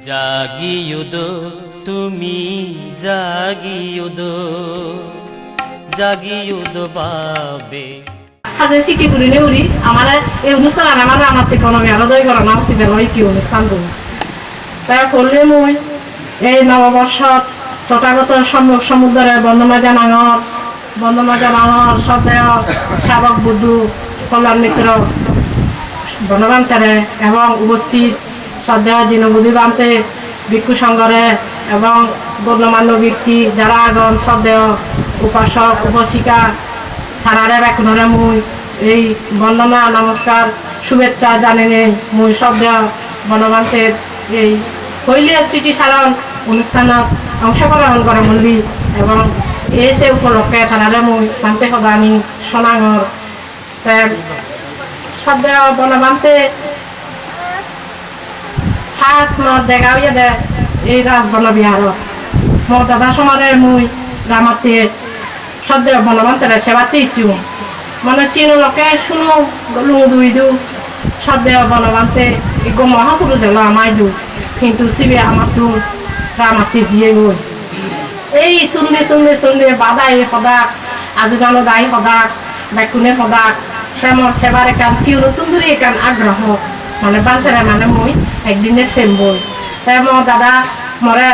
জাগিয়ুদো তুমি জাগিয়ুদো জাগিয়ুদো বাবে হাজে সিকি গুলিনে উড়ি আমার এই অনুষ্ঠান আর আমার থেকে আমি আলাদাই করা না উচিত নয় কি অনুষ্ঠান দেবো তাই করলে মই এই নববর্ষত তথাগত সমুদ্রে বন্দনা জানাঙর সদেহ শাবক বুদ্ধু কল্যাণ মিত্র বনবান্তারে এবং উপস্থিত সদেহ জিনবুদ্ধি বান্তে ভিক্ষু সংঘরে এবং গণ্যমান্য ব্যক্তি যারা আগন সদেহ উপাসক উপাসিকা থানারে বেকুনরে মুই এই বন্দনা নমস্কার শুভেচ্ছা জানিয়ে মুই সদেহ বনবান্তের এই হইলে স্মৃতি সারণ অনুষ্ঠানত অংশগ্রহণ করে মন্দির এবং এসে উপলক্ষে থানারে মুই বান্তে সদানি সোনাঙর সদেহ বনবান্তে ফার্স্ট মত দেখা হইয়া দে এই রাজবন বিহারত মোর দাদা সমারে মুই রামাতে সদেহ বনবান্তের সেবাতে ইচ্ছু মানে চিনো লোকে শুনো লুঙ দুই দু সদেহ বনবান্তে গো মহাপুরুষ হলো আমায় দু কিন্তু শিবে আমার দু রামাতে জিয়ে গই এই শুনলে বাদাই সদাক আজুগানো দাই সদাক বেকুনে সদাক প্রেমর সেবার একান চিউর তুন্দুরি একান আগ্রহ মানে বান্তেরে মানে মুই একদিনে সেম বই তাই মোৰ দাদা মরে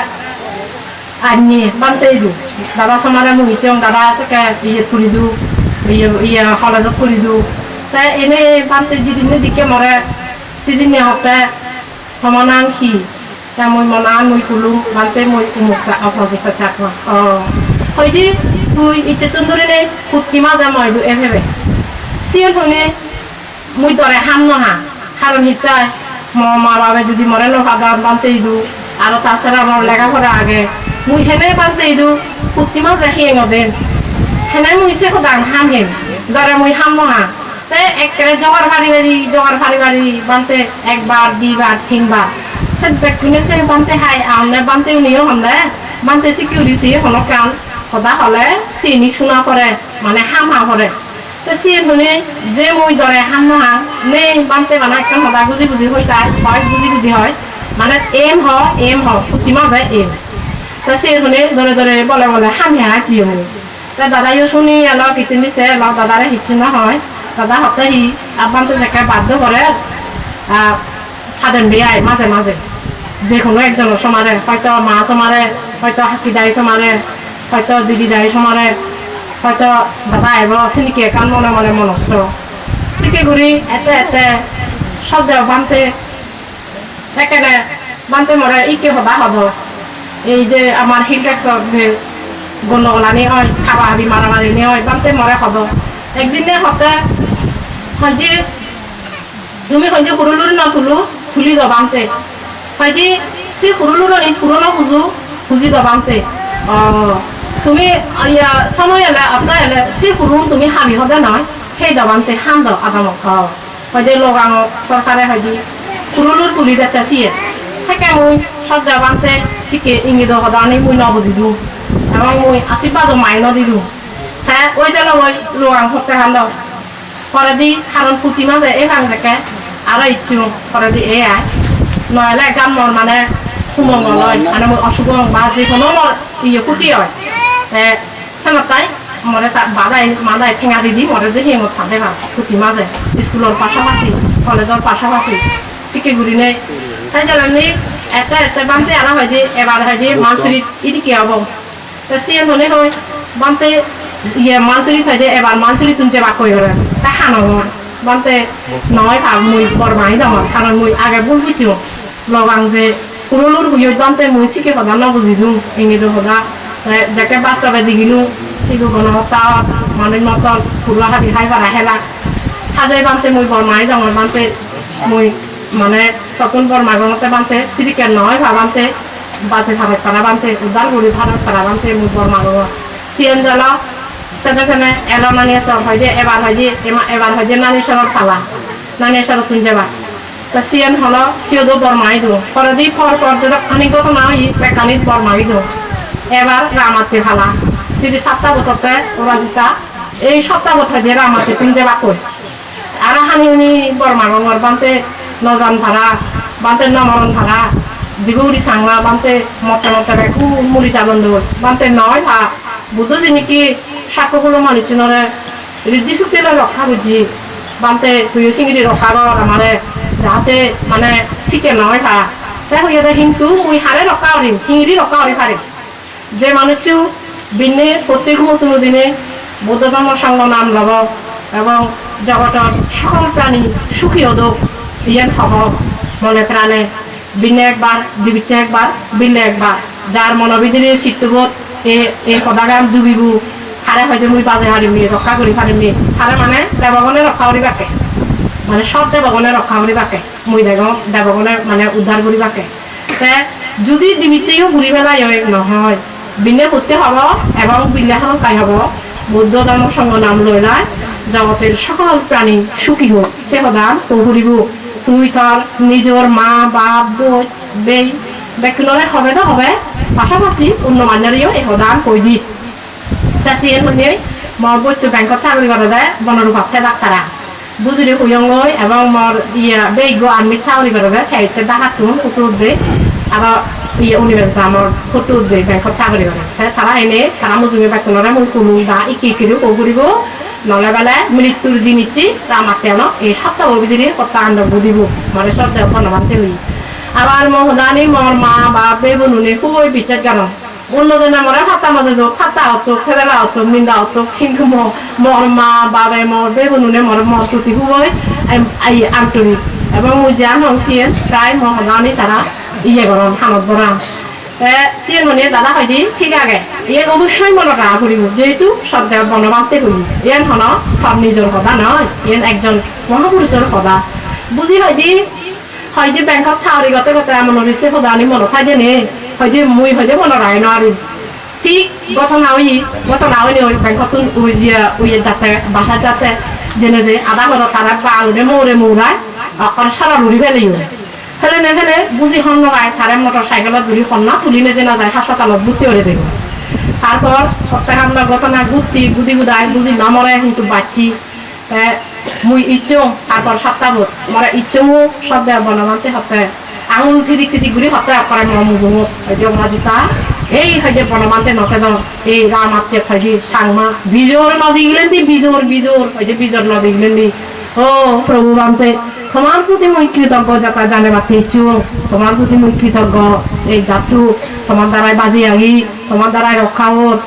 আনি বান্তে দু দাদা সমারে মুই চং দাদা আছে ইয়ে করি দু ইয়ে কলেজত করি দু তাই এনে বান্তে যেদিনে দিকে মরে সেদিনে হতে সমানাং সি তা মুই মনাং মুই কুলুম বান্তে মুই উমুক অপরাজিত চাকমা হয়দি তুই ইচ্ছে তুন্দুরি নেই ফুটকি মাজা মই দু এভেবে সিয়ে শুনে মুই দরে হাম নহা কারণ হিতায় মা বাবা যদি মরে না ফাদার বানতে দু আর তাছাড়া আমার লেখাপড়া আগে মুই হেনে বানতে দু পুতি মাঝে হিয়ে দেন হেনে মুই সে দান হাম হেন ধরে মুই হাম নহা তাই একেবারে জগার ভারি বাড়ি বানতে একবার দুইবার তিনবার ব্যক্তিনে সে বানতে হাই আমনে বানতে নিও হলে বানতে সিকিউরিটি হলো কান সদা হলে চিনি শোনা করে মানে হাম করে সিয়ে শুনে যে মুই ধরে হাম নহা নেই বানতে মানে একদম সদা বুজি হয়ে যায় হয় বুজি হয় মানে এম হ পুতি মাঝে এম তা সিয়ে শুনে ধরে বলে হামি হা জিও মুই তা দাদাইও শুনি এলো কিতিন দিছে এলো দাদারে হিচ্ছি নহয় দাদা হতে হি আর বানতে জেকে বাধ্য করে ফাদেন বিয়ায় মাঝে যে কোনো একজনের সমারে হয়তো মা সমারে হয়তো হাতি দাই সমারে হয়তো দিদি দাই সমারে হয়তো দাদা এব চিনিকে কান মনে মনস্থ চিকে ঘুরি এতে সদেহ বানতে সেকেন্ডে বানতে মরে ইকে হবা হব এই যে আমার হিলটেক্সর যে গণগলানি হয় খাবা হাবি মারামারি নি হয় বানতে মরে হব একদিনে হতে হয়জি তুমি হয়জি হুরুলুর না খুলি দ বানতে হয়জি সে হুরুলুর নি পুরনো খুঁজি দ বানতে তুমি ইয়া সময় এলে আপনার এলে সে হুরুন তুমি হাবি হদে নয় সেই দবানতে হাম দ আদামক হয়তো লগাং সরকারে হয়দি হুরুলুর তুলি দেখতে সিয়ে সেকে মুই সব দবানতে শিখে ইঙ্গিত হদানি মুই নবুঝি দু এবং মুই আশীর্বাদ মাই নদিলু হ্যাঁ ওই জন্য ওই লগাং হতে হাম দ পরে দি কারণ পুঁতি মাঝে এই ভাঙ দেখে আর ইচ্ছু পরে দি এই আয় নইলে গান মন মানে সুমঙ্গল হয় মানে মুই অশুভ বা যে কোনো ইয়ে ক্ষতি হয় সেনতাই মরে মাদাই ঠেঙা দিদি মরে যে হিমত থাকে না পুঁতি মাঝে স্কুলের পাশাপাশি কলেজের পাশাপাশি শিখে ঘুরি নেই তাই জানি এতে বানতে আনা হয় যে এবার হয় যে মানসুরি ইদিকে হব তা সিয়ে মনে হয় বানতে ইয়ে মানসুরি হয় যে এবার মানসুরি তুমছে বাক হয়ে গেলে তা হানো হয় বানতে নয় ভাব মুই বরমাই যাম কারণ মুই আগে ভুল বুঝিও লগাং যে পুরোলুর হুইয় বানতে মুই শিখে সদা ন বুঝি দিম ইংরেজ সদা যাকে বাস্তবে দিগিনু সিগু গণহত্যা মানুষ মতন ফুলা হাবি হাই পারা হেলা সাজাই বানতে মুই বরমাই যাম বানতে মুই মানে তখন বরমা গণতে বানতে সিরিকে নয় ভাবান্তে বাসে ভারত পারা বানতে উদালগুড়ি ভারত পারা বানতে মুই বরমা গণ সিএন জল সেনে এলো নানি সব হয় যে এবার হয় যে নানি সরর পালা নানি সরর তুন যাবা তা সিএন হলো সিওদো বরমাই দো পরে দি পর যদি খানিক ঘটনা হই বেকানিক বরমাই দো এবার রামাতে ফালা সিঁড়ি 7টা বছরতে ওরা জিতা এই 7টা বছর দিয়ে রামাতে তুমি যাবা কই আর হানি উনি বরমা গঙ্গর বানতে নজান ভাড়া বানতে নমরণ ভাড়া দিবুরি সাংলা বানতে মতে মতে বেকু মুড়ি চালন দেব বানতে নয় ভা বুদ্ধ জিনিকি সাক্ষ্যগুলো মানুষজনরে রিদ্ধি শুক্তিলে রক্ষা বুঝি বানতে তুই সিঙ্গিরি রক্ষা কর আমারে যাতে মানে ঠিকে নয় ভা তাই হইয়া দে কিন্তু মুই হারে রক্ষা করিম হিঙ্গিরি রক্ষা করি পারি যে মানুষও বিনে প্রত্যেক নতুন দিনে বৌদ্ধ ধর্ম সঙ্গ নাম লব এবং জগতের সকল প্রাণী সুখী হদক ইয়ান হব মনে প্রাণে বিনে একবার দিবিচ্ছে একবার বিনে একবার যার মনোবিধির চিত্তবোধ এই সদাগাম যুবিবু হারে হয়তো মুই বাজে হারিমি রক্ষা করি পারিমি হারে মানে দেবগণে রক্ষা করি বাকে মানে সব দেবগণে রক্ষা করি বাকে মুই দেবগণে মানে উদ্ধার করি বাকে যদি দিবিচ্ছেও ঘুরি বেলায় নহয় বিনে করতে হব এবং বিলে কাই হব বৌদ্ধ ধর্ম সঙ্গ নাম লইলায় জগতের সকল প্রাণী সুখী হোক সে সদান পহুরিব তুই তোর নিজের মা বাপ বোঝ বেই বেকুলরে হবে তো হবে পাশাপাশি অন্য মানুষেরও এই সদান কই দি চাষি শুনে মর বলছো ব্যাংকত চাকরি করে দেয় বনরূপাতে ডাক্তারা বুঝলি হুয়ঙ্গই এবং মর বেগ আর্মি চাকরি করে দেয় খেয়েছে ডাকাতুন কুকুর দে আবার ইউনিভার্সিটি আমার ফটো উঠবে ব্যাংকত চাকরি করে তারা এনে তারা মজুরি বেতনরে মই কোনো দা ইকি করিব নলে বেলে মৃত্যুর দিন ইচ্ছি রামাতে আনো এই সপ্তাহ ভিতরে কত আন্দোলন দিব মানে সব বনবান্তে হই আবার মহদানি মর মা বাপ বেবনুনে খুবই বিচার কেন অন্যজনে মরে ফাতা মাঝে দো ফাতা হতো খেলা হতো নিন্দা হতো কিন্তু মর মা বাবে মর বেবনুনে মর মর প্রতি খুবই আন্তরিক এবং মুই জান হংসিয়েন প্রায় মহদানি তারা ইয়ে গরম হানত গরম সিএন মনে দাদা হয়দি ঠিক আগে ইয়ান অবশ্যই মনে রাখা করিব যেহেতু সব বনবান্তে করি ইয়ান হন সব নিজের কথা নয় ইয়ান একজন মহাপুরুষের কথা বুঝি হয়দি ব্যাংকত চাকরি গতে গতে এমন হয়েছে সদা আনি মনে খাই নে হয়দি মুই হয়দি মনে রায় নয় ঠিক ঘটনা হয়নি ওই ব্যাংকত উই যাতে বাসা যাতে জেনে যে আধা ঘর তারা আলুরে মৌরে মৌরায় সারা রুড়ি ফেলেই ফেলে নে ফেলে বুঝি হন নয় তারে মোটর সাইকেলত ঘুরি কন্যা তুলি নে না যায় হাসপাতালত ভর্তি করে দেব তারপর সপ্তাহে আমরা ঘটনা ঘুরতি বুদি বুদায় বুঝি না মরে কিন্তু বাচ্চি মুই ইচ্ছো তারপর সপ্তাহ মরে ইচ্ছো মু সব দেয় বনমানতে সপ্তাহে আঙুল তিদিক ঘুরি সপ্তাহে করে মুজুমু জগরাজিতা এই হয়তো বনমানতে নকে দাও এই রাম আত্মীয় হয়দি সাংমা বিজোর নদী গেলেন দি বিজোর হয়তো বিজোর নদী গেলেন দি ও প্রভু বানতে তোমার প্রতি মই কৃতজ্ঞ যাতা জানে বাতি ইচ্ছু তোমার প্রতি মই কৃতজ্ঞ এই যাত্রু তোমার দ্বারাই বাজি আগি তোমার দ্বারাই রক্ষা হোক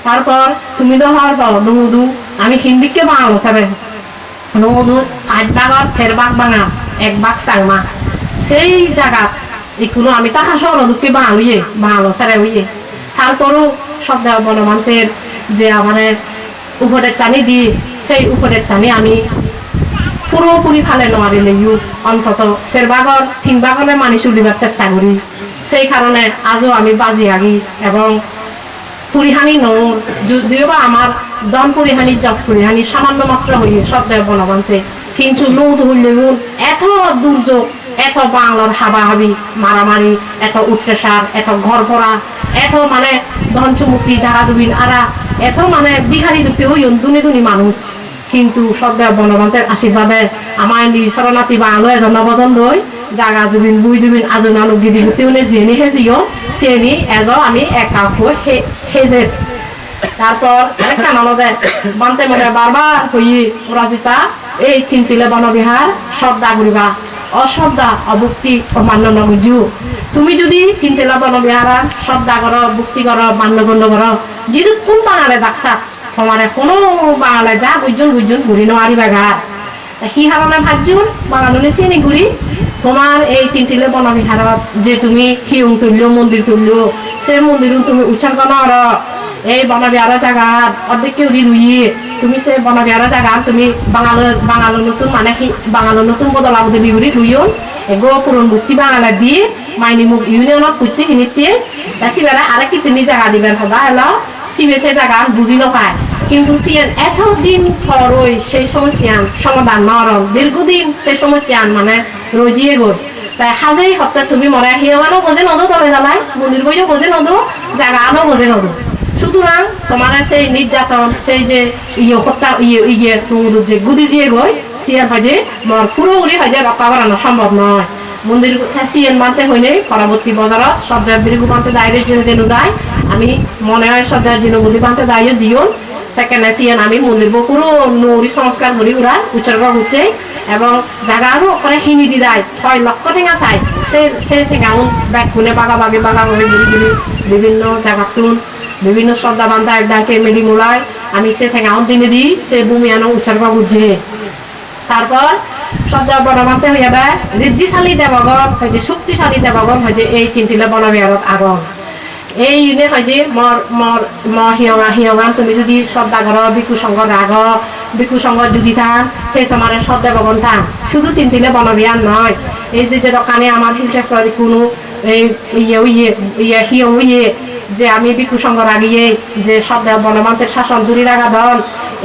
তারপর তুমি তো হওয়ার পাও নমুদু আমি হিন্দিকে বাঙালো সাবে নমুদু 8 ভাগর 4 ভাগ বাঙা 1 ভাগ সাংমা সেই জায়গা এগুলো আমি টাকা শহর দুঃখে বাঙালো সারে হইয়ে তারপরও সব দেওয়া বনমান্তের যে আমাদের উপরের চানি দি সেই উপরের চানি আমি পুরোপুরি ফালে নোৱাৰিলে অন্তত 4 ভাগৰ 3 ভাগলে মানি চলিবার চেষ্টা করি সেই কারণে আজও আমি বাজি আগি এবং পুরিহানি নৌর যদিও বা আমার দন পুরিহানি জজ পুরিহানি সামান্য মাত্র হইয়ে সব দেয় বনবান্তে কিন্তু নৌদ হইলে এত দুর্যোগ এত বাংলার হাবাহাবি মারামারি এত উত্তেসার এত ঘর ভরা এত মানে ধনচুমুক্তি যারা জুবিন আরা এত মানে বিহারি দুঃখে হই দুনি মানুষ কিন্তু সব বনবান্তের আশীর্বাদে আমার শরণার্থী বাংলো এজন নবজন লই জাগা জুবিন বুই জুবিন আজন আলোক দিদি গোটেই জেনি হেজিও চেনি এজ আমি একা হেজে তারপর কানদে বান্তে মানে বারবার হই রাজিতা এই তিনটিলে বনবিহার শব্দা ঘুরিবা অশব্দা অভুক্তি অমান্য নবুজু তুমি যদি তিনটিলা বনবিহার শব্দা করো ভুক্তি করো মান্যগণ্য করো যদি কোন বাঙালে ডাকসা তোমার কোনো বাঙালে যা বুঝুন ঘুরি নোয়ারি বাঘার সি হারণে ভাবছুন বাঙালি চিনি ঘুরি তোমার এই তিনটিলে বনবিহারত যে তুমি শিউং তুললো মন্দির তুললো সে মন্দির তুমি উৎসর্গ নর এই বনবিহারের জায়গা অর্ধেক কেউ রুইয়ে তুমি সে বনবিহারের জায়গা তুমি বাঙালো নতুন মানে বাঙালো নতুন বদলা বদলি ঘুরি রুইও এগো পুরন মূর্তি বাঙালা দিয়ে মাইনি মুখ ইউনিয়নত খুঁজছে কিনিতে সিবেলা আরেকটি তিনি জায়গা দিবেন সদা এলো সিবে সে জায়গা বুঝি নপায় কিন্তু সিয়ান এতদিন পরই সেই সমস্যান সমাধান নরম দীর্ঘদিন সেই সমস্যান মানে রজিয়ে গই তাই হাজেই সপ্তাহ তুমি মরে হিয়ানো বোঝে নদো তলে জ্বালাই মন্দির বইও বোঝে নদো জায়গা আনো বোঝে নদো সুতরাং তোমার সেই নির্যাতন সেই যে হত্যা যে গুদি জিয়ে গই সিয়ার হয়তো মর পুরোপুরি হয়তো রক্ষা করানো সম্ভব নয় মন্দির সিএন মানতে হইলে পরবর্তী বছৰত শব্দের বিরুদ্ধ মানতে দায়রে যেন যায় আমি মনে হয় শব্দের জিনবুদ্ধি মানতে দায়ও জীবন সেকেন্ড সিএন আমি মন্দির বকুরো নৌরি সংস্কার করি উড়া উৎসর্গ হচ্ছে এবং জায়গারও করে হিনি দি দেয় 6 লক্ষ টেঙা চাই সে টেঙা ব্যাগ খুলে বাগাবাগি বিভিন্ন জায়গাতুন বিভিন্ন শ্রদ্ধা বান্ধা একদাকে মেলি মোলায় আমি সে টেঙা দিনে দিই সে ভূমি আনো উৎসর্গ বুঝে তারপর শব্দ বনমানতে হইয়া দেয় ঋদ্ধিশালী দেবগণ হয়তো শক্তিশালী দেবগণ হয়তো এই কিনতিলে বনবিহারত আগন এই ইনে হয়তো মর হিয়গান তুমি যদি শ্রদ্ধা করো বিকু সংঘ রাগ বিকু সংঘ যদি থান সেই সময় সব দেবগণ থান শুধু তিনতিলে বনবিহার নয় এই যে দোকানে আমার হিংসা কোনো এই ইয়ে যে আমি বিকু সংঘ রাগিয়ে যে সব বনমান্তের শাসন দূরি রাখা দল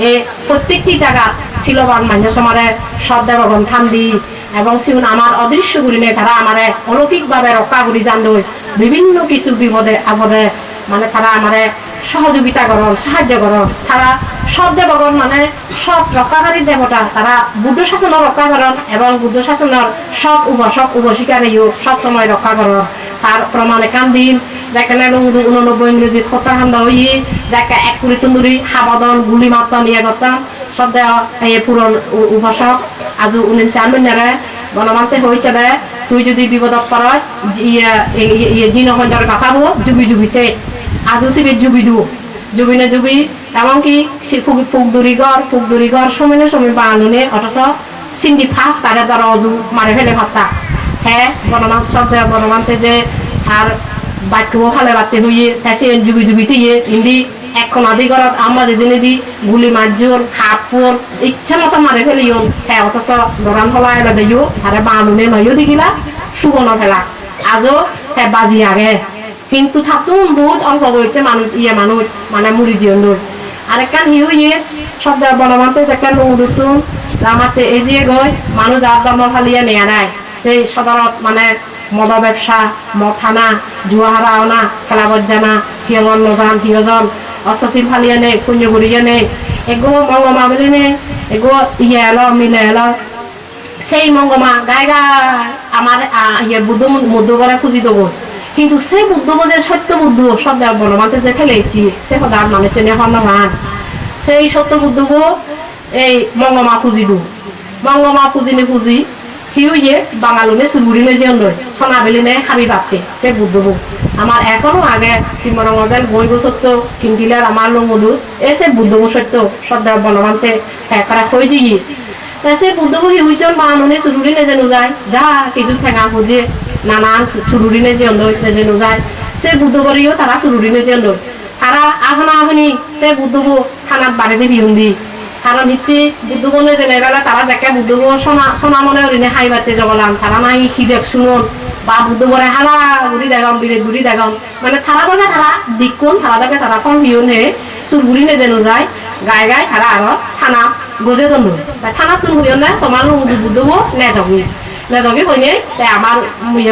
এই প্রত্যেকটি জায়গা শিলবান মান্য সমারে সব দেবগণ থান দি এবং সিউন আমার অদৃশ্য গুলিনে তারা আমারে অলৌকিকভাবে রক্ষা করি জানল বিভিন্ন কিছু বিপদে আপদে মানে তারা আমারে সহযোগিতা করন সাহায্য করন তারা সব দেবগণ মানে সব রক্ষাকারী দেবতা তারা বুদ্ধ শাসনের রক্ষা করেন এবং বুদ্ধ শাসনের সব উপশিকারেও সব সময় রক্ষা করেন তার প্রমাণে কান্দিন যেখানে 89 ইংরেজিত হত্যাকাণ্ড হয়ে দেখা 1 কোটি তন্দুরি হাবাদন গুলি মাত্রা নিয়ে করতাম সব এই পুরন উপাসক আজ 1996 বনমান্তে হয়েছে দে তুই যদি বিপদত পড়ায় জিনসঞ্জর কাটাবো জুবিতে আজও সিবি জুবিনে জুবি এমনকি পুকদুরিগড় সময় বানুনে অথচ সিন্ধি ফার্স্ট তাদের দ্বারা অজু মারে ফেলে ভাবতা হ্যাঁ বনমান শব্দ বনমান্তে যে আর বাক্য হালে বাড়তে হইয়ে তাই জুবিতে ইন্দি এখন আদি ঘরত আমরা যেদিনে দি গুলি মারজোর হাতপুর ইচ্ছা মতো মারে ফেলিও হ্যাঁ অথচ দোকান ফলা এলা দিও আরে বানুনে নয়ও দিগিলা সুগন ফেলা আজও হ্যাঁ বাজি আগে কিন্তু থাকতো বহুত অল্প বইছে মানুষ মানে মুড়ি জীবন আরেকখান ইয়ে শব্দ বনমান্তে যেখান নতুন রামাতে এজিয়ে গৈ মানুষ আর ধর্ম ফালিয়ে নেয়া নাই সেই সদরত মানে মদ ব্যবসা মদ থানা জুয়া হারা অনা খেলা বজ্জানা হিয়জন নজান হিয়জন অশীল ফালিয়ে নেই পুণ্য ঘুরিয়ে নেই এগো মঙ্গমা বলে নেই এগো ইয়ে এলো মিলে এলো সেই মঙ্গমা গায় আমার ইয়ে বুদ্ধ মধ্য করে খুঁজি দেবো কিন্তু সে বুদ্ধ যে সত্য বুদ্ধ সব বনমান্তে যে ফেলেছি সে সদার মানুষ চেনে হন্যমান সেই সত্য বুদ্ধ এই মঙ্গমা খুঁজি দু মঙ্গমা পুজি হিউয়ে বাঙালুনে সুরুড়িলে যে লয় সোনাবেলিনে হাবি বাপে সে বুদ্ধ আমার এখনো আগে শ্রীমরঙ্গের বই সত্য কিনকিলার আমার লঙ্গলু এসে বুদ্ধ সত্য সর্দার বনমান্তে একরা হয়ে যাই সে বুদ্ধ হিউজন বাঙালুনে সুরুড়িলে যেন যায় যা কিছু ঠেঙা খুঁজে নানান সুরুড়িনে যে লয় যেন যায় সে বুদ্ধ বলিও তারা সুরুড়িনে যে লয় তারা আহনি সে বুদ্ধ থানাত বাড়িতে বিহুন্দি কারণ ইতি বুদ্ধ বলে যে বেলা তারা যাকে বুদ্ধ সোনা মনে ওরিনে হাই বাতে জগলাম তারা নাই খিজেক শুনুন বা বুদ্ধ বলে হালা গুড়ি দেগাম বিরে গুড়ি দেগাম মানে তারা দাগে তারা দিকুন তারা দাগে তারা কম বিহুন হে সুরগুড়ি নে যেন যায় গায় তারা আরো থানা গজে দন্ড থানা তুন হইও না তোমার বুদ্ধ নে জগি হইনে আমার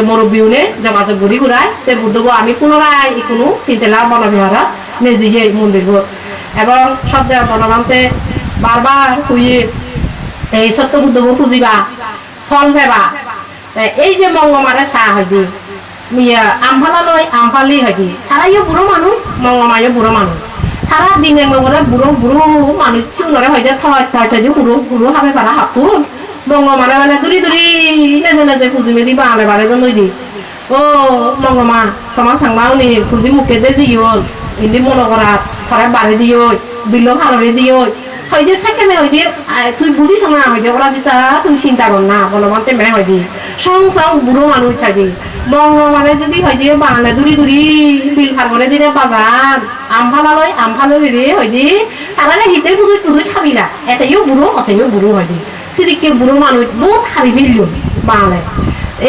মুরব্বীনে যোগাযোগ গুড়ি ঘুরায় সে বুদ্ধ আমি পুনরায় কোনো তিনতলা বনবিহারত নেজিয়ে মন্দির এবং সব বনমান্তে বারবার খুঁজে এই সত্য বুদ্ধ খুঁজিবা ফল ফেবা এই যে মঙ্গমারে চাহ হয়দি আমফালা লয় আমফালি হয়দি তারাইও বুড়ো মানুষ মঙ্গমাইও বুড়ো মানুষ তারা দিনে মঙ্গলে বুড়ো মানুষ চিউনরে হয়তো থয় বুড়ো হাবে পারা হাপুন মঙ্গমারে মানে দূরি নেজে খুঁজি মেলি বাঁলে বারে নই দি ও মঙ্গমা তোমার সাংবাও নি খুঁজি মুখে দে জিও ইন্দি মনে করা ঘরে বাড়ি দিও বিল ভাড়ে দিও হয়তো সেকেন্ডে হয়তো তুই বুঝিস না হয়তো ওরা যেটা তুমি চিন্তা কর না বলমানতে মেয়ে হয়তো সং বুড়ো মানুষ থাকি মঙ্গমারে যদি হয়তো বাংলা দূরি বিল ভাড়ে দিলে বাজার আমফালা দিলে হয়তো তারা হিতে পুজো খাবিলা এতেও বুড়ো অতেও বুড়ো হয়তো সিদিকে বুড়ো মানুষ বহুত হাবি ফেলল বাংলায়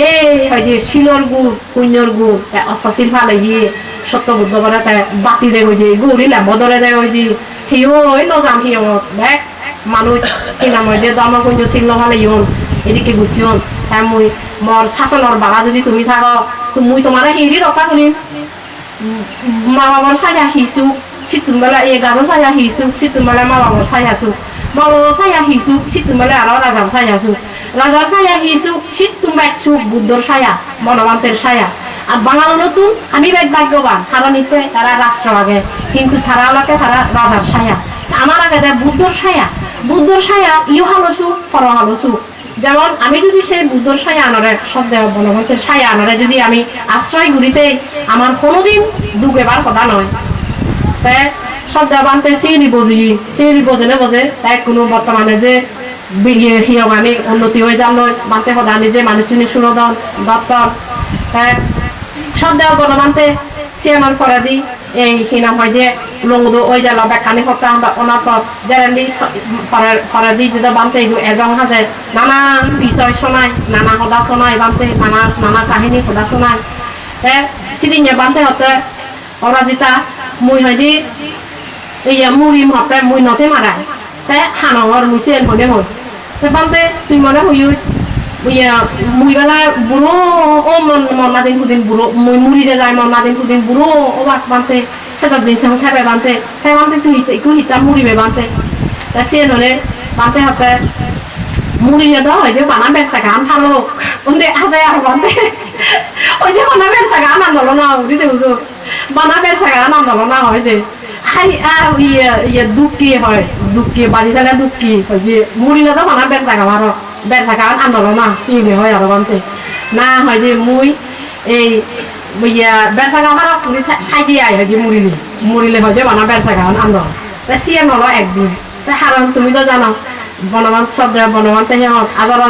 এই হয়তো শিলর গুড় কুঞ্জর গুড় অষ্টশীল ফালে গিয়ে সত্য বুদ্ধ করে বাতি দে হয়ে যায় গৌরী লাম্বদরে দে হয়ে যায় হিও নজাম হিও দেখ মানুষ কিনা মই যে দম কুঞ্জ চিহ্ন ফালে ইন এদিকে বুঝছিন তাই মুই মর শাসনের বাবা যদি তুমি থাকো তো মুই তোমার হেরি রক্ষা করিম মা বাবার চাই আহিছো চিতুন বেলা এই গাজর চাই আহিছো চিতুন বেলা মা বাবার চাই আছো মা বাবার চাই আহিছো চিতুন বেলা আর রাজার চাই আছো রাজার ছায়া হিসু শীত তুমি চুপ বুদ্ধর ছায়া বনবান্তের ছায়া আর বাঙালি নতুন আমি ভাগ্যবান তারা নিতে তারা রাষ্ট্র আগে কিন্তু তারা আমাকে তারা রাজার ছায়া আমার আগে দেয় বুদ্ধর ছায়া ইউ হালো সুখ পর হালো সুখ যেমন আমি যদি সেই বুদ্ধর ছায়া আনারে শব্দ বনবন্তের ছায়া আনারে যদি আমি আশ্রয় ঘুরিতে আমার কোনোদিন দুগেবার কথা নয় তাই শব্দ বানতে সিঁড়ি বোঝে তাই কোনো বর্তমানে যে বেরিয়ে হিয় মানে উন্নতি হয়ে যান মানতে সদা নিজে মানুষ সুরদন দত্তন তাই শব্দ বনবান্তে সিয়ামান করে দি এই হিনা হয় যে লঙ্গুদো ওই যে লবেখানি হত্যা আমরা অনাপর জেরেন্দি করে দি যেটা বানতে এজন হাজে নানা বিষয় শোনায় নানা সদা শোনায় বানতে নানা কাহিনী সদা শোনায় সিদিনে বানতে হতে অরাজিতা মুই হয় দি এই মুড়ি হতে মুই নথে মারায় তাই হানর মুসিয়েন হলে হল বানতে তুই মনে হই মুই বেলা বুড়ো ও মন্না দিন কুদিন বুড়ো মুই মুড়ি যে যায় মন্না দিন কুদিন বুড়ো ও বানতে সেটা দিন সঙ্গে খাবে বানতে তুই একটু হিতা মুড়িবে বানতে তা সে নলে বানতে হাতে মুড়ি দাও হয় যে বানা বেসা গান ভালো ওদের আসে আর বানতে ওই যে বানা বেসা গান আন্দোলন দিতে বুঝো বানা বেসা গান আন্দোলন হয় যে দুঃখী হয় দুঃখী বাজি থাকলে দুঃখী হয় যে মুড়ি দাও বানা বেসা গান আরো বেসাগান আন্দোলন চিনি হয় আর বানতে না হয় যে মুই এই বেসাগান আর খাই দিয়ে হয় যে মুড়িলে হয় যে বানা বেসাগান আন্দোলন তা সিয়ে নলো একদিন তা হারান তুমি তো জানো বনবান শব্দ বনবান্তে সিহঁত হাজাৰ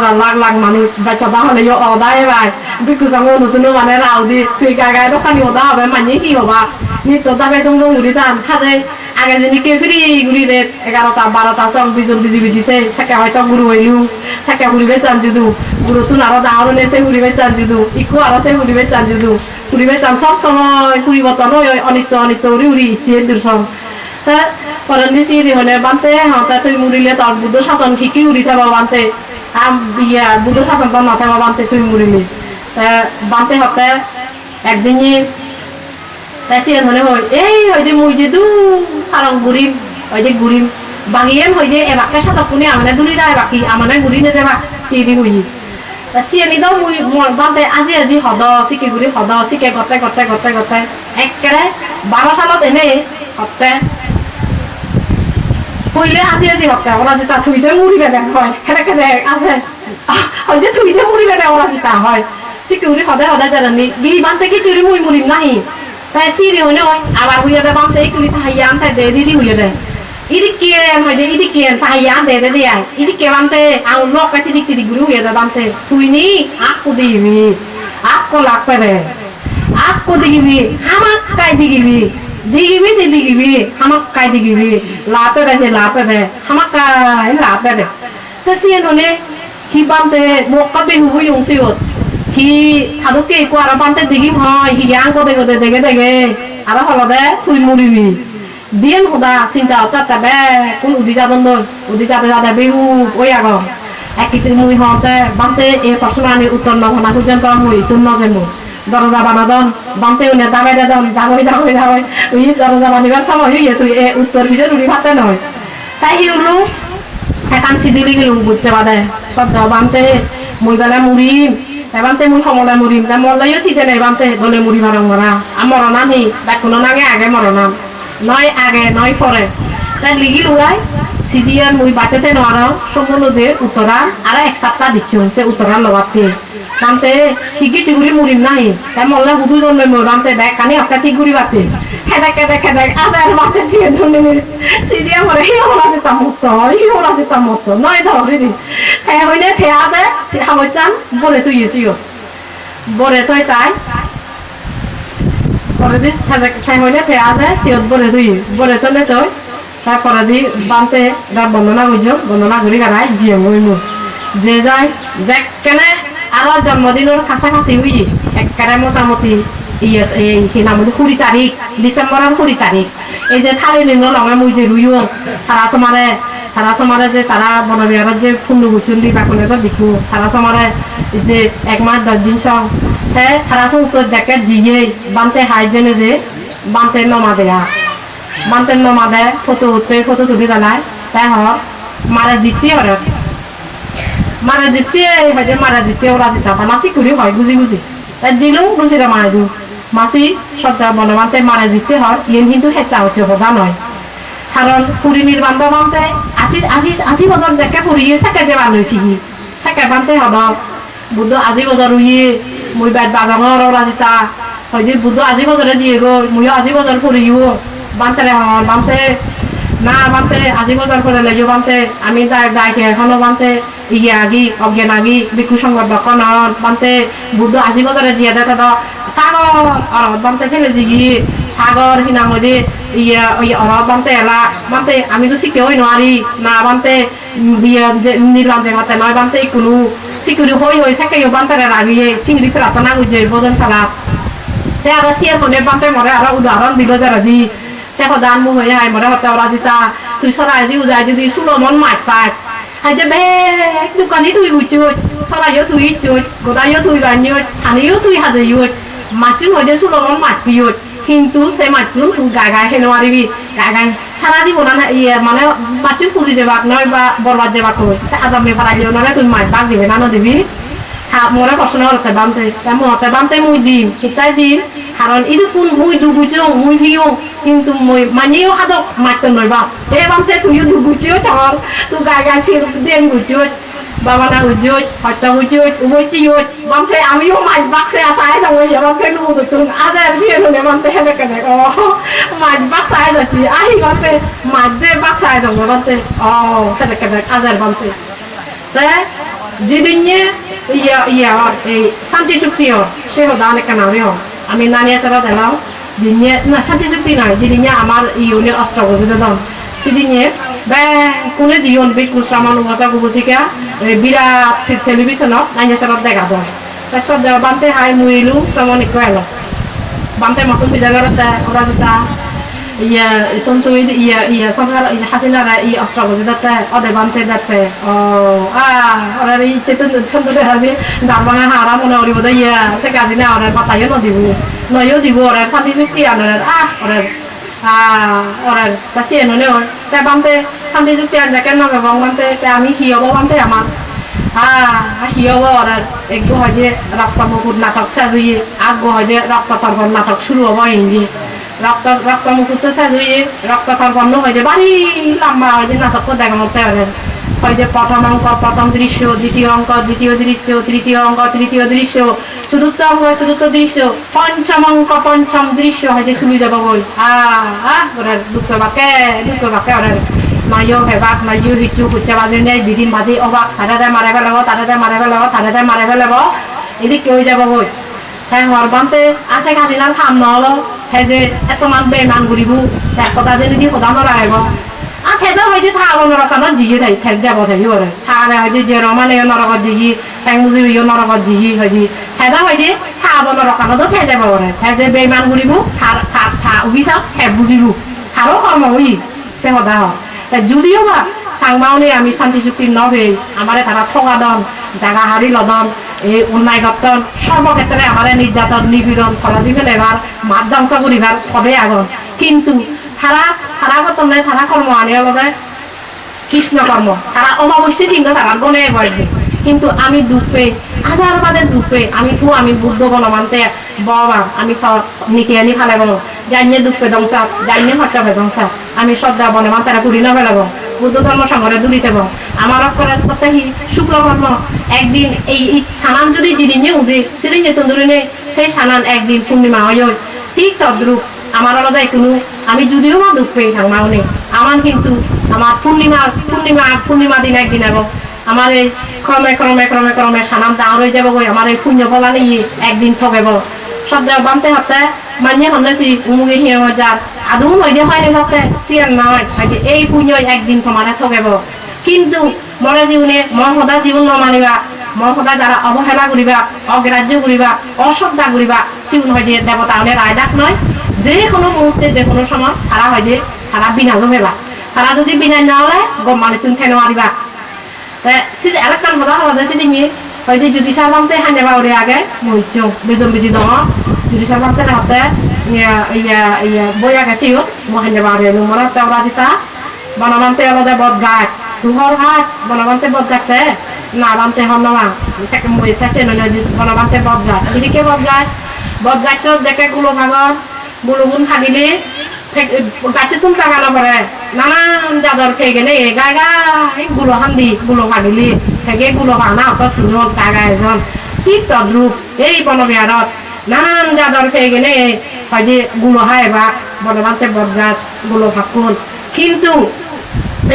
লাখ মানুষ বেচা হলে অদাই ভাই বিকু চাঙ নতুন মানে রাও দি তুই গাই দোকানি অদা হবে মানে কি হবা নিত্য দাবে তুমি উড়ি টান সাজে আগে যিনি কে ফিরি গুড়ি রে 11টা 12টা সব বিজিতে সেকে হয়তো গুরু হইলু সেকে ঘুরিবে চান যদু গুরু তুন আরো দাঁড়ো নেছে ঘুরিবে চান যদু ইকু আরো সে ঘুরিবে চান যদু ঘুরিবে চান সব সময় পরিবর্তন অনিত্য উড়ি ইচ্ছে দূরসম তা পরে নিচি হলে বানতে হতে তুই মুড়িলে তোর বুদ্ধ শাসন কি উড়ি থাকবা বানতে বুদ্ধ শাসন তো না থাকবা বানতে তুই মুড়িলি বানতে হতে একদিনই তাই হলে হয় এই হয় যে মুই যে দু কারণ ঘুরিম বাগিয়েন হয় যে এবাকে সাথে কোনে আমাদের দূরি যায় বাকি আমাদের ঘুরি নে যাবা চিড়ি হই তা সিয়ানি দাও মুই বানতে আজি হদ শিকি ঘুরি হদ শিকে গতে একেবাৰে 12 সালত এনে হতে কইলে আজি হতে ওরা যেটা থুইতে মুড়িবে দেখ হয় খেলে আছে হয় যে থুইতে মুড়িবে দেখ ওরা যেটা হয় শিকি ঘুরি হদে জানি গি বানতে কি চুরি মুড়ি নাহি তাই সিরি হইলে হয় আবার হইয়া দে বানতে ইকুলি তাহাইয়া আনতে দে দিদি হইয়া দে ইদিকেন হয় যে ইদিকেন তাহাইয়া দে আই ইদিকে বানতে আউ লোক কাছে দিক গুরু হইয়া দে বানতে তুইনি আকু দিবি আকু লাগবে রে আকু দিবি হামাক কাই দিবি সে দিবি হামাক কাই দিবি লাপে দে হামাক কাই লাপে দে তা সিয়ে ননে কি বানতে মোকা বেহু হইংসিও কি থাদুকে কো আর বানতে দিগি হয় হিয়াং গদে দেখে আর হলদে তুই মুড়িবি দিন খোদা চিন্তা তাবে কোন উদি যাতে বিহু ওই আগ একটি মুই হতে বানতে এই প্রশ্নানি উত্তর নহনা পর্যন্ত মুই তুন নজেমু দরজা বানাদন বানতে উনি দাবে দেদন যাবই ওই দরজা বানিবার সময় হইয়ে তুই এ উত্তর ভিতর উড়ি ভাতে নয় তাই উলু একান সিদিলি গেলুম বুঝতে বাদে সদ্য বানতে মুই বেলা মুড়িম এবান্তে মুই সমলে মুড়িম তা মরলাইও সিটে নেই বানতে দলে মুড়ি মারং মরা আর মরনা নি বেকুনো নাগে আগে মরনা নয় আগে নয় পরে তাই লিগি লুগাই সিডিয়ার মুই বাঁচাতে নোয়ারাও সম্পূর্ণ দিয়ে উত্তরা আর 1 সপ্তাহ দিচ্ছ সে উত্তরা লগাতে বানতে ঠিকই চিগুড়ি মুড়িম নাই তাই মরলে হুদু জন্মে মর বানতে দেখ কানে একটা ঠিক গুড়ি বাতে খেদাক আজার বাতে সিয়ে ধরে সিডিয়া মরে হি হলা যেতা মত নয় ধরে দি তাই হইলে থে আছে হামচান বলে তুই ইসিও বলে তুই তাই পরে দিস তাই হইলে থে আছে সিয়ত বলে তুই তারপরে দি বানতে বন্দনা বন্দনা ঘুরি গাড়াই জিয়ে মইমু যে যায় কেনে আরো জন্মদিনের কাছাকাছি হই একেবারে মোটামুটি এই নামে 20 তারিখ ডিসেম্বরের 20 তারিখ এই যে থালি নিল লগে মুই যে রুইও তারা সমারে যে তারা বনবিহারের যে ফুন্ডু গুচুন্ডি বাকুনে তো দেখু তারা সমারে যে 1 মাস 10 দিন সব তারা সব উত্তর জ্যাকেট জিয়ে বানতে হাইজেনে যে বানতে নমা দেয় ফটো তুলি দাঁড়ায় তাই মারে জিতি মারা জিতে হয়তো মারা জিতে ওরা জিতা মাসি করি হয় বুঝি বুঝি তাই জিলুম বুঝিরা মারা দিও মাসি সদ্যা বনবান্তে মারা জিতে হয় ইয়ে কিন্তু হেঁচা হচ্ছে হদা নয় কারণ পুরী নির্বান্ধ বানতে 80 বছর জেকে পুরিয়ে সেকে যে বানছি সেকে বানতে হদ বুদ্ধ 80 বছর উইয়ে মুই বাইর বাজাঙর ওরা জিতা হয়তো বুদ্ধ 80 বছরে দিয়ে গো মুইও 80 বছর পুরিও বানতে বানতে না বানতে 80 বছর করে লেগে বানতে আমি দায়কে এখনো বানতে ইয়ে আগি অজ্ঞান আগি বিক্ষু সংবাদ দক্ষণ বানতে বুদ্ধ 80 বছরে দিয়ে দেয় তো সাগর বানতে ফেলে জিগি সাগর হিনা মধ্যে ইয়ে ইয়ে অরব বানতে এলা বানতে আমি তো শিখে হই নোৱাৰি না বানতে বিয়ে নিলাম যে মাতে নয় বানতে কোনো সিকিউরি হই সেকেও বানতে লাগিয়ে চিংড়ি ফেরাতে না বুঝে ভোজন ছাড়া সে আর সিয়ার মনে বানতে মরে আর উদাহরণ দিল যারা দি সে সদান মু হয়ে আই মরে হতে ওরা জিতা তুই সরাই যি উজাই যদি সুলো মন মাত পায় হাই যে বে দোকানি তুই উচুত সরাইও তুই চুত গোদাইও তুই বানিয়ত হানিও তুই হাজইয়ত মাচুন হইতে সুলো মন মাত পিয়ত কিন্তু সে মাচুন তুই গাগাই হেন মারিবি গাগাই সারা জীবন ইয়ে মানে মাচুন পুজি যাবাক নয় বা বরবাদ যাবাক হই আদামে ফারাইও নয় তুই মাত বাগ দিবে না দিবি মোরে প্রশ্ন হতে বানতে মতে বানতে মুই দিম সেটাই দিম কারণ ಇದು কোন মুই দুগুজো মুই ভিও কিন্তু মুই মানিও হাদক মারতে নইবা এ বানতে তুই দুগুজো চল তুই গাগা সির দেন গুজো বাবা না গুজো হয়তো গুজো উবতি হই বানতে আমিও মাছ বাক্সে আসাই যাবো বানতে নু তুই আজার সির নে বানতে হেলে কেনে ও মাছ বাক্সে যাচ্ছি আহি বানতে মাছ দে বাক্সে যাবো বানতে ও হেলে কেনে আজার বানতে তাই যেদিনে এই শান্তি চুক্তি সে হদান কেনারিও আমি নানিয়া সারা দিলাম দিনে না শান্তি চুক্তি নয় যেদিনে আমার ইউনিয়ন অস্ত্র বুঝতে দাম সেদিনে কোনে জীবন বি কুসরামান উমাসা গুবুসিকা বিরাট টেলিভিশনত নানিয়া সারা দেখা দেয় তাৰপিছত বানতে হাই মুইলু শ্রমণ একো এলো বানতে মতন বিজাগারতে ওরা যেটা iya sonto iya samar hasinara i astra gozidate ode bante date ora ri chetun sonto habe darbanga hara mone ori boda iya se kazina ora patayo no dibu ora santi sukti anora ora pasi enone te bante santi sukti anda ken no bang bante te ami hiyobo bante amar hiyobo ora ekgo hoje rakta mukut natak sajuye aggo hoje rakta tarban natak shuru hobo ingi রক্ত মুকুট সাজুয়ে রক্ত তর্পণ হয়ে যায় বাড়ি লম্বা হয়ে যায় নাটক দেখা মতো হয় যে প্রথম অঙ্ক প্রথম দৃশ্য দ্বিতীয় অঙ্ক দ্বিতীয় দৃশ্য তৃতীয় অঙ্ক তৃতীয় দৃশ্য চতুর্থ অঙ্ক চতুর্থ দৃশ্য পঞ্চম অঙ্ক পঞ্চম দৃশ্য হয় যে শুনে যাবো বই ওরা দুঃখ বাকে ওরা নয় হেবাক নয় হিচু কুচা বাজে নেই বিদিন বাজি অবাক তাদের মারে ফেলাব তাদের মারে ফেলাব এদিকে হয়ে যাব বই হ্যাঁ হরবান্তে আছে কাজিনার খাম নহলো হ্যাঁ যে এত মান বেমান ঘুরিব এক কথা যে যদি সদা নরা আহিব থেজা হয়তো থাকব নরকানত জিগি থাকি থেজ যাব থাকি ওরে থারে হয়তো যে রমানে নরকত জিগি চেংজি নরকত জিগি হয়তো থেজা হয়তো থাকব নরকানতো থেজ যাব ওরে থেজে বেমান ঘুরিব থা উবিচাও হে বুঝিব থারও কর্ম হই সে সদা হয় যদিও বা সাংমাউনি আমি শান্তি চুক্তি নভে আমারে তারা ঠগা দন জাগা হারি লদন এই অন্যায় গঠন সর্বক্ষেত্রে আমার নির্যাতন নিপীড়ন ফলাদি ফেলেবার মাত ধ্বংস করিবার সবে আগন কিন্তু তারা গঠন নাই তারা কর্ম আনিবার বাবে কৃষ্ণ কর্ম তারা অমাবস্যা দিন তারা গনে বসবে কিন্তু আমি দুঃখ পেয়ে হাজার বাদের দুঃখ পেয়ে আমি বুদ্ধ বনমানতে বাবা আমি নিকে আনি ফেলাব জানিয়ে দুঃখ পে ধ্বংসা জানিয়ে হত্যা পে ধ্বংসা আমি শ্রদ্ধা বনমান তারা কুড়ি না ফেলাব বুদ্ধ ধর্ম সংগ্রহে দূরিতে আমার অক্ষরের প্রত্যেকই শুক্লকর্ম একদিন এই সানান যদি যেদিনে উঠে সেদিন তন্দুরিনে সেই সানান একদিন পূর্ণিমা হয় ঠিক তদ্রুপ আমার আলাদা কোনো আমি যদিও মা দুঃখ পেয়ে থাকমাও নেই আমার কিন্তু আমার পূর্ণিমা দিন একদিন এবং আমার এই ক্রমে সানান দাঁড় হয়ে যাবো আমার এই পুণ্য ফলা নিয়ে একদিন ঠকেব শ্রদ্ধা বানতে হাতে মানিয়ে হন্দেছি উমুগে হিয়ে যার আদৌ হইতে হয়নি যাতে সিয়ার নয় এই পুণ্যই একদিন তোমার ঠকেব কিন্তু মনে জীবনে মহদা জীবন নমানিবা মহদা যারা অবহেলা করিবা অগ্রাহ্য করিবা অশ্রদ্ধা করিবা সিউন হয় যে দেবতা হলে রায় ডাক নয় যে কোনো মুহূর্তে যে কোনো সময় তারা হয় যে তারা বিনা জমেবা তারা যদি বিনা না হলে গম মানে চুন ঠেনো মারিবা এলাকার মজা হওয়া সেদিন হয়তো যদি সালামতে হাঞ্জাবা ওরে আগে মহিচ্ছ বেজন বেশি দম যদি সালামতে হাতে বইয়া গেছি হাঞ্জাবা ওরে মনে ওরা যেটা বনমানতে আলাদা বদ গাছ দুহর হাত বনমানতে বদ গাছে না বানতে হল না সেকে মই ফেসে নলে বনবান্তে বদ যায় এদিকে বদ গাছ দেখে গুলো ভাগর গুলোগুন ফাদিলে গাছে তুল টাকানো পরে নানান জাদর খেয়ে গেলে গাগা গুলো হান্দি গুলো ফাদিলে থেকে গুলো ভানা অত সিনল গাগা এজন কি তদ্রুপ এই বনবিহারত নানান জাদর খেয়ে গেলে হয়তো গুলো হায় বা বনবান্তে বদ গাছ গুলো ফাকুন কিন্তু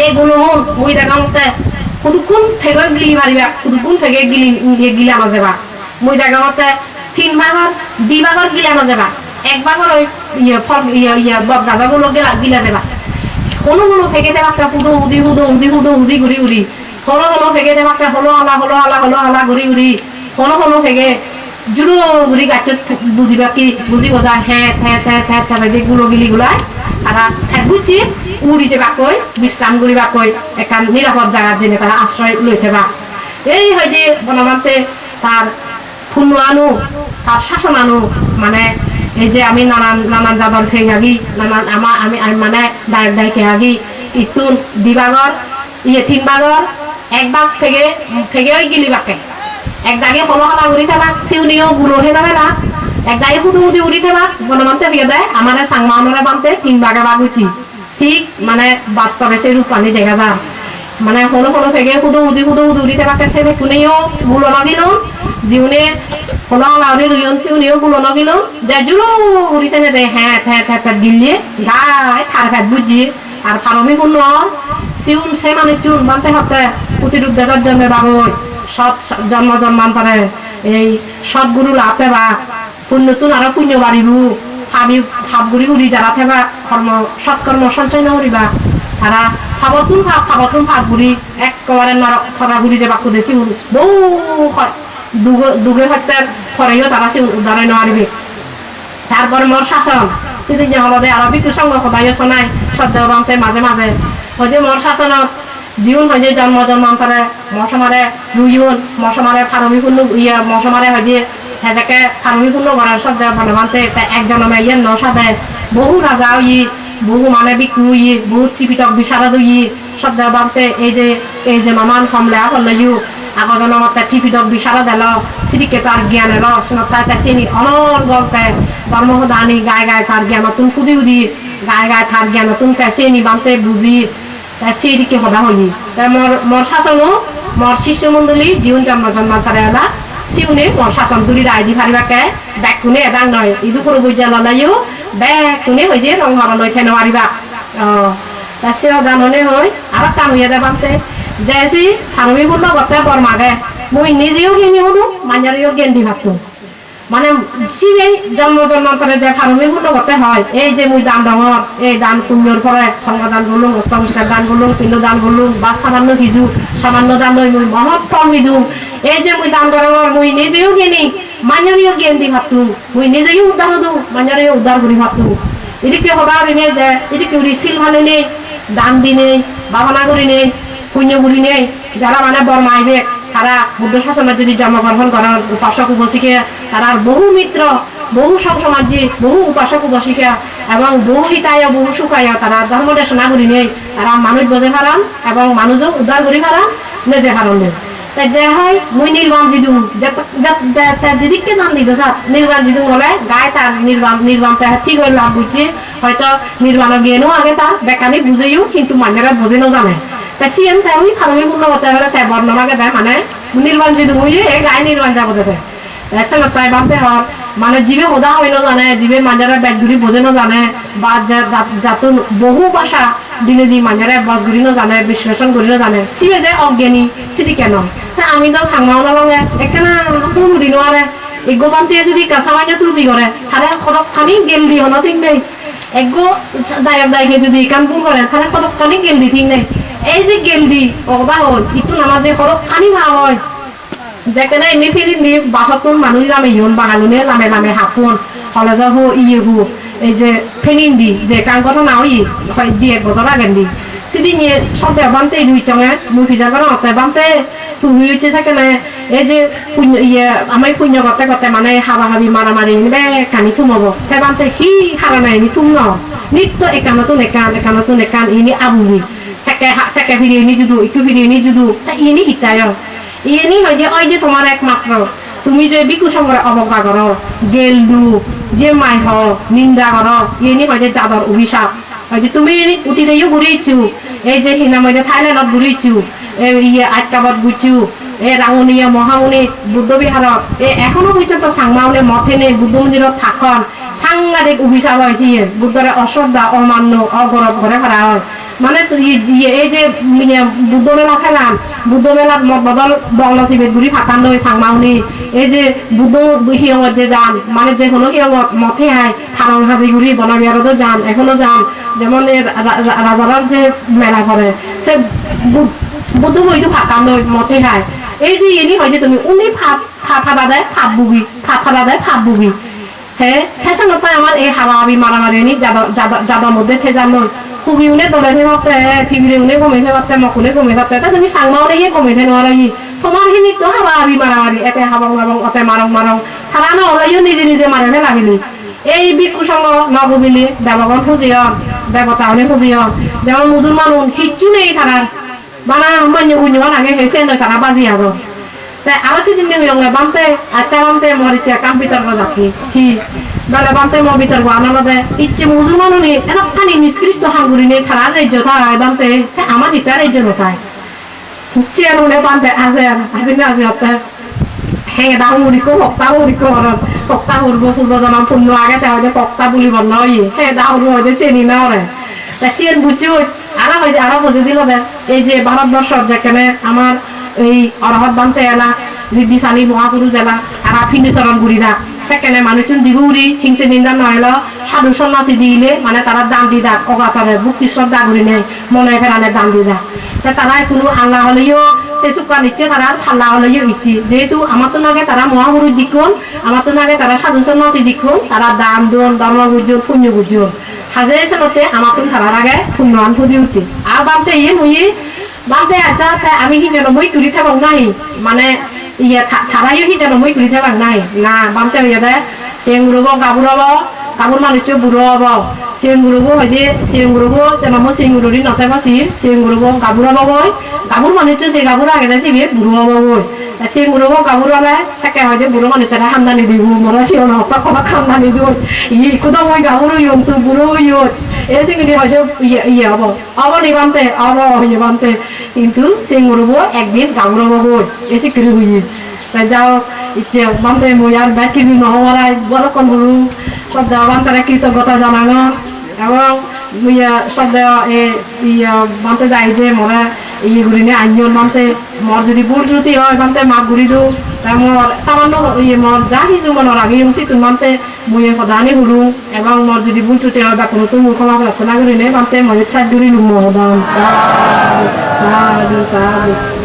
এইগুলো মুই দেখামতে কুদুকুন ফেগে গিলি মারিবা কুদুকুন ফেগে গিলি আনা যাবা মুই দেখামতে 3 ভাগর 2 ভাগর গিলি আনা যাবা 1 ভাগর ওই ফল গাছাগুলো গিলা যাবা কোনো ফেগে দেবা পুদো উদি ঘুরি কোনো ফেগে দেবা হলো আলা ঘুরি কোনো ফেগে জুড়ো ঘুরি গাছত বুঝিবা কি বুঝিব যায় হ্যাঁ গুলো গিলি গুলাই তারা বুঝছি উড়ি যাবা কই বিশ্রাম করিবা কই এখান নিরাপদ জায়গা জেনে তারা আশ্রয় লই থাকা এই হয়তো বনমান্তে তার ফুল আনু তার শাসন আনু মানে এই যে আমি নানান জাদর খেয়ে আগি নানান আমি মানে দায় খেয়ে আগি ইতুন দিবাগর 3 ভাগর 1 ভাগ ফেগে ওই গিলি বাকে এক দাগে হলো ঘুরি থাকা সিউনিও গুলো হে না এক দাগে ফুটু উড়ি থাকা বনমান্তে ফেগে দেয় আমার সাংমানরে বানতে 3 ভাগে ভাগ উঠি ঠিক মানে বাস্তবে সেই রূপানি দেখা যায় মানে হলো ফেগে ফুদু উদি থাকাকে সে কোনেও গুলো নগিল জিউনে হলো লাউরি রুইন সিউনিও গুলো নগিল যে জুড়ো উড়িতে নেদে হ্যাঁ গিলিয়ে গায় খার বুঝি আর ফারমি পূর্ণ সিউন সে মানে চুন বানতে হতে প্রতিরূপ দেশের জন্য বাবুই সৎ জন্মান্তরে এই সৎগুরু লাভে বা পুণ্যতুন আরো পুণ্য বাড়িব ভাবগুড়ি উড়ি যারা থেবা সৎকর্ম সঞ্চয় নকরিবা তারা ভাবতুন ভাবগুড়ি একেবারে খরা ঘুরি যাবা কুদেছি বহু দুগে হত্যার ফরেও তারা সে উদ্ধারে নোৱাৰিবে তারপর মোর শাসন সেদিন হলদে আরো বিকু সঙ্গ সদায় শোনাই শ্রদ্ধাবান্তে মাঝে হয়তো মোর শাসনত জীবন হয়ে জন্মান্তরে মশমারে রুইন মশমারে ফারমিপূর্ণ মশমারে হয়ে সেটাকে ফারমিপূর্ণ করার শ্রদ্ধা ভগবানতে একজন মেয়ের নসাদে বহু রাজা বহু মানে বিকু বহু ত্রিপিটক বিশারদ শ্রদ্ধা বান্তে এই যে মামান কমলে হলেও আগজন মতে ত্রিপিটক বিশারদ এলো শ্রীকে তার জ্ঞান এলো তাই চিনি অনর্গলতে ধর্মদানি গায়ে তার জ্ঞান নতুন ফুদি গায়ে তার জ্ঞান নতুন চিনি বান্তে বুঝি সেদিকে সদা হলি মোর শাসনো মোর শিষ্য মন্ডলী জীবন জন্মান্তরে এলা সিউনে মোর শাসন তুলি রায় দি ফারিবাকে ব্যাগ কোনে এদাং নয় ইদু করে বুঝা ললাইও ব্যাগ কোনে হয়ে যে রং হরা লই থেন মারিবা সে জাননে হয় আর কাম হইয়া দেবান্তে যেসি ফারমি বলল গতে পর মাগে মই নিজেও জ্ঞানী হলো মাঞ্জারিও জ্ঞান দি ভাবতো মানে সিবেই জন্মান্তরে যে ফারমি পূর্ণ করতে হয় এই যে মুই দান ডঙর এই দান পুণ্যর পরে সংবাদান বলুন অস্তমস্কার দান বলুন পিণ্ড দান বলুন বা সামান্য ভিজু সামান্য দান লই মুই মহৎ ফল মিদু এই যে মুই দান ডঙর মুই নিজেও জ্ঞানী মাঞ্জারিও জ্ঞান দি ভাবতো মুই নিজেও উদ্ধার হদু মাঞ্জারিও উদ্ধার করি ভাবতো এদিকে হবার এনে যে এদিকে উড়ি সিল ভালে নেই দান দি নেই ভাবনা করি নেই পুণ্য করি নেই যারা মানে বর্মা আইবে তারা বুদ্ধ শাসনে যদি জন্মগ্রহণ করেন উপাসক উপাসিকা তারা বহু মিত্র বহু সমাজী বহু উপাসক উপাসিকা এবং বহু হিতায় বহু সুখায় তারা ধর্ম দেশনা করি নেই তারা মানুষ বোঝে হারান এবং মানুষও উদ্ধার করি হারান নিজে হারান তাই যে হয় মুই নির্বাণ জিদু যেদিকে দান দিত স্যার নির্বাণ জিদু বলে গায়ে তার নির্বাণ ঠিক হয়ে লাভ বুঝছে হয়তো নির্বাণের জ্ঞানও আগে তার বেকানি বুঝেও কিন্তু মানুষেরা বোঝেনও জানে তাই সিএম তাই আমি ফারমি পূর্ণ করতে হলে তাই বর্ণমাকে দেয় মানে নির্বাণ যদি বুঝে এই গায়ে নির্বাণ যাবো দেবে তাই বানতে হওয়ার মানে জীবে হোদা হইলেও জানে জীবে মানুষেরা ব্যাগগুড়ি বোঝেনও জানে বা যাতুন বহু ভাষা দিনে দি মানুষেরা বসগুড়িনও জানে বিশ্লেষণ করিনও জানে সিবে যে অজ্ঞানী সিটি কেন আমি তো সাংমাও নলগে এখানে কোন দিনও আরে এই গোবান্তিয়ে যদি কাঁচামাইনে ত্রুটি করে তাহলে কতখানি গেল দি হলো ঠিক নেই এগো দায়কে যদি কাম পুন করে তাহলে কতখানি গেল দি ঠিক নেই এই যে গেল দি অবা হল ইটো নামাজ যে কতখানি ভাব হয় যেখানে এনে ফিরি নি বাসতুন মানুষ লামে ইয়ন বাঙালুনে লামে হাফুন কলেজৰ এই যে ফেনিন দি যে কাম কথা না হয় দিয়ে 1 বছর আগেন দি সিদি নিয়ে সব বানতে দুই চঙে মুই ফিজা করে অতে বানতে তুমি হচ্ছে সেখানে এই যে আমি পুণ্য করতে মানে হাবাহাবি মারামারি বে কানি থুমব তাই বানতে কি হারা নাই নি তুম ন নিত্য একানতুন একান ইনি আবুজি সেকে ফিরিয়ে নি যুদু একটু ফিরিয়ে নি যুদু তা ইনি হিতায় ইয়েনি হয় যে ওই যে তোমার একমাত্র তুমি যে বিকু সঙ্গে অবজ্ঞা করো গেলদু যে মাই হ নিন্দা করো ইয়েনি হয় যে যাদর অভিশাপ হয় যে তুমি উঠিতেও ঘুরিয়েছু এই যে হিনা মধ্যে থাইল্যান্ডত ঘুরিয়েছু এই ইয়ে আটকাবত গুছু এ রাঙনীয় মহামুনি বুদ্ধ বিহারত এ এখনো পর্যন্ত সাংমাউনে মথেনে বুদ্ধ মন্দিরত থাকন সাংঘাতিক অভিশাপ হয়েছে বুদ্ধরে অশ্রদ্ধা অমান্য অগরব করে ফেলা হয় মানে এই যে বুদ্ধ মেলা খেলাম বুদ্ধ মেলাত মত বদল বংল শিবের গুড়ি ফাটান লই সাংমাউনি এই যে বুদ্ধ হিয়ঙত যে যান মানে যে কোনো হিয়ঙত মথে হাই থারং হাজি গুড়ি বনাবিহারতো যান এখনো যান যেমন রাজারার যে মেলা করে সে বুদ্ধ বইতো ফাটান লই মথে হাই এই যে এনি হয় যে তুমি উনি ফাটা দেয় ফাপ বুবি ফাটা দেয় ফাপ বুবি হ্যাঁ ফ্যাশন পায় আমার এই হাওয়া আবি মারামারি নি যাদার মধ্যে থেজান লই খুবই উনি দলে থাকতে ফিবিরে উনি কমে থাকতে মকুনে কমে থাকতে তা তুমি সাংমাও নেই কমে থাকতে নোৱাৰি তোমার খিনি তো হাওয়া আবি মারামারি এতে হাবং হাবং অতে মারং মারং তারা না হলেও নিজে নিজে মারে লাগিলি এই বিকু সঙ্গ নববিলি দেবগণ খুঁজিয়ন দেবতা হলে খুঁজিয়ন যেমন মুসলমান কিচ্ছু নেই তারা বানা মান্য উন্নয়ন আগে হেসে নয় তারা বাজি আরো তাই আরো সেদিন নেই বানতে আচ্ছা বানতে মরিছে কম্পিউটার বাজাকি কি বেলা বানতে মো বিতর আনালদে ইচ্ছে মুসলমান নি এনখানি নিষ্কৃষ্ট হাঙ্গুরি নেই তারা রাজ্য তাই বানতে আমার দিতে রাজ্য নতায় চেয়ার উনি বানতে আছে না আছে হতে হ্যাঁ দাউরিকো হক্তা উড়ব পূর্ব জনম পূর্ণ আগে তাহলে পক্তা বলিব নয় হ্যাঁ দাউর হয়তো চেনি না ওরে তা সিয়েন বুঝছি আরো হয়তো আরো বুঝে দিল এই যে ভারতবর্ষ যেখানে আমার এই অরহত বানতে এলা রিদ্দিশালী মহাপুরুষ এলা তারা ফিনিচরণ ঘুরিরা সেখানে মানুষজন দিগুড়ি হিংসে নিন্দা নহল সাধু সন্ন্যাসী দিলে মানে তারা দাম দি দাক অগাতরে বুক্তি শ্রদ্ধা ঘুরি নেই মনে ফেরানে দাম দি দাক তারা কোনো আল্লাহ হলেও সে সুকা নিচ্ছে তারা ফাল্লা হলেও ইচ্ছি যেহেতু আমার তো নাগে তারা মহাপুরুষ দিকুন আমার তো নাগে তারা সাধু সন্ন্যাসী দিকুন তারা দাম দোন ধর্ম গুজন পুণ্য গুজন হাজে এসে আমার তো তারার আগে পুণ্যান ফুদি উঠি আর বামতে ইয়ে নুই বামতে আচ্ছা আমি কি যেন বই তুলি থাকব নাই মানে ইয়ে থারাইও কি যেন বই তুলি থাকব নাই না বামতে ইয়ে দে সেঙ্গুরব গাবুরব গাবুর মানুষ বুড়ো হব সেঙ্গুরব হয়তো সেঙ্গুরব যেন সেঙ্গুরি নথে বাসি সেঙ্গুরব গাবুরব বই গাবুর মানুষ সে গাবুর আগে দেয় সে বুড়ো হব বই সেঙ্গুরব গাবুর হলে সাকে হয়তো বুড়ো মানুষেরা হামদানি দিব মনে সে কথা খামদানি দিব ই কোথাও ওই গাবুর ইয়ং তো বুড়ো ইয়ত এই সেঙ্গুরি হয়তো ইয়ে হব নি বানতে ইয়ে বানতে কিন্তু সেঙ্গুরব একদিন গাবুর হব বই এসে করে বুঝি তাই যাও ইচ্ছে বানতে মই আর ব্যাগ কিছু নহমারাই বড় কোন হলু শব্দ বান্তারা কৃতজ্ঞতা জানানো এবং শব্দ বানতে যাই যে মনে ইয়ে ঘুরি নে আইন বানতে মর যদি ভুল ত্রুটি হয় বানতে মাপ ঘুরি দিও তাই মর সামান্য ইয়ে মর যা কিছু মনের আগে তুমি বানতে মুয়ে সদানি হলু এবং মর যদি ভুল ত্রুটি হয় বা কোনো তো মুখ ক্ষমা প্রার্থনা করি নে বানতে মজে ছাদ ঘুরি লু মহদান সাধু সাধু